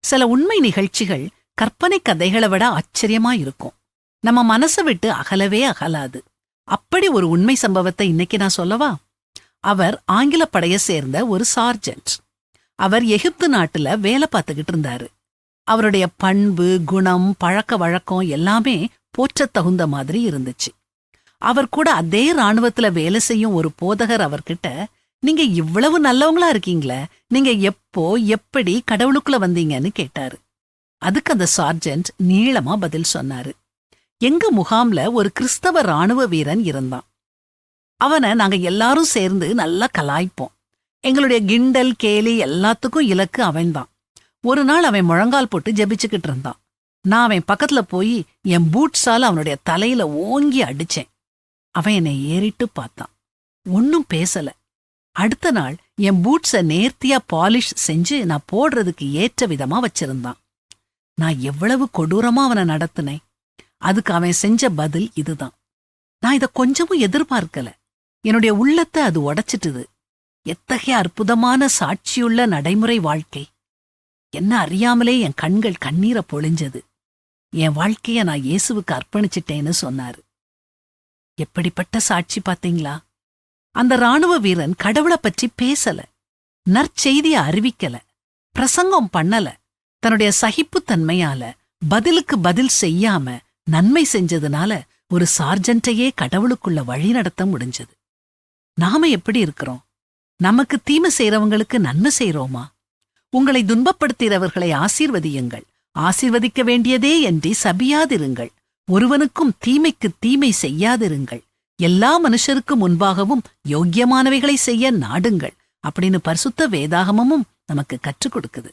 சில உண்மை நிகழ்ச்சிகள் கற்பனை கதைகளை விட ஆச்சரியமா இருக்கும். நம்ம மனசை விட்டு அகலவே அகலாது. அப்படி ஒரு உண்மை சம்பவத்தை இன்னைக்கு நான் சொல்லவா? அவர் ஆங்கில படைய சேர்ந்த ஒரு சார்ஜென்ட். அவர் எகிப்து நாட்டுல வேலை பார்த்துக்கிட்டு இருந்தாரு. அவருடைய பண்பு, குணம், பழக்க வழக்கம் எல்லாமே போற்றத் தகுந்த மாதிரி இருந்துச்சு. அவர் கூட அதே ராணுவத்துல வேலை செய்யும் ஒரு போதகர் அவர்கிட்ட, நீங்க இவ்வளவு நல்லவங்களா இருக்கீங்களே, நீங்க எப்போ எப்படி கடவுளுக்குள்ள வந்தீங்கன்னு கேட்டாரு. அதுக்கு அந்த சார்ஜென்ட் நீளமா பதில் சொன்னாரு. எங்க முகாம்ல ஒரு கிறிஸ்தவ ராணுவ வீரன் இருந்தான். அவனை நாங்க எல்லாரும் சேர்ந்து நல்லா கலாய்ப்போம். எங்களுடைய கிண்டல் கேலி எல்லாத்துக்கும் இலக்கு அவன்தான். ஒரு நாள் அவன் முழங்கால் போட்டு ஜெபிச்சுக்கிட்டு இருந்தான். நான் அவன் பக்கத்துல போய் என் பூட்ஸால அவனுடைய தலையில ஓங்கி அடிச்சேன். அவன் என்னை ஏறிட்டு பார்த்தான். ஒன்னும் பேசல. அடுத்த நாள் என் பூட்ஸ நேர்த்தியா பாலிஷ் செஞ்சு நான் போடுறதுக்கு ஏற்ற விதமா வச்சிருந்தான். நான் எவ்வளவு கொடூரமா அவனை நடத்தினேன். அதுக்கு அவன் செஞ்ச பதில் இதுதான். நான் இத கொஞ்சமும் எதிர்பார்க்கல. என்னுடைய உள்ளத்தை அது உடைச்சிட்டுது. எத்தகைய அற்புதமான சாட்சியுள்ள நடைமுறை வாழ்க்கை! என்ன அறியாமலே என் கண்கள் கண்ணீரை பொழிஞ்சது. என் வாழ்க்கைய நான் இயேசுவுக்கு அர்ப்பணிச்சிட்டேன்னு சொன்னாரு. எப்படிப்பட்ட சாட்சி பாத்தீங்களா? அந்த ராணுவ வீரன் கடவுளை பற்றி பேசல, நற்செய்திய அறிவிக்கல, பிரசங்கம் பண்ணல. தன்னுடைய சகிப்புத்தன்மையால பதிலுக்கு பதில் செய்யாம நன்மை செஞ்சதுனால ஒரு சார்ஜென்ட்டையே கடவுளுக்குள்ள வழி நடத்த முடிஞ்சது. நாம எப்படி இருக்கிறோம்? நமக்கு தீமை செய்யறவங்களுக்கு நன்மை செய்யறோமா? உங்களை துன்பப்படுத்துகிறவர்களை ஆசீர்வதியுங்கள், ஆசீர்வதிக்க வேண்டியதே என்று சபியாதிருங்கள், ஒருவனுக்கும் தீமைக்கு தீமை செய்யாதிருங்கள், எல்லா மனுஷருக்கு முன்பாகவும் யோக்கியமானவைகளை செய்ய நாடுங்கள் அப்படின்னு பரிசுத்த வேதாகமமும் நமக்கு கற்றுக் கொடுக்குது.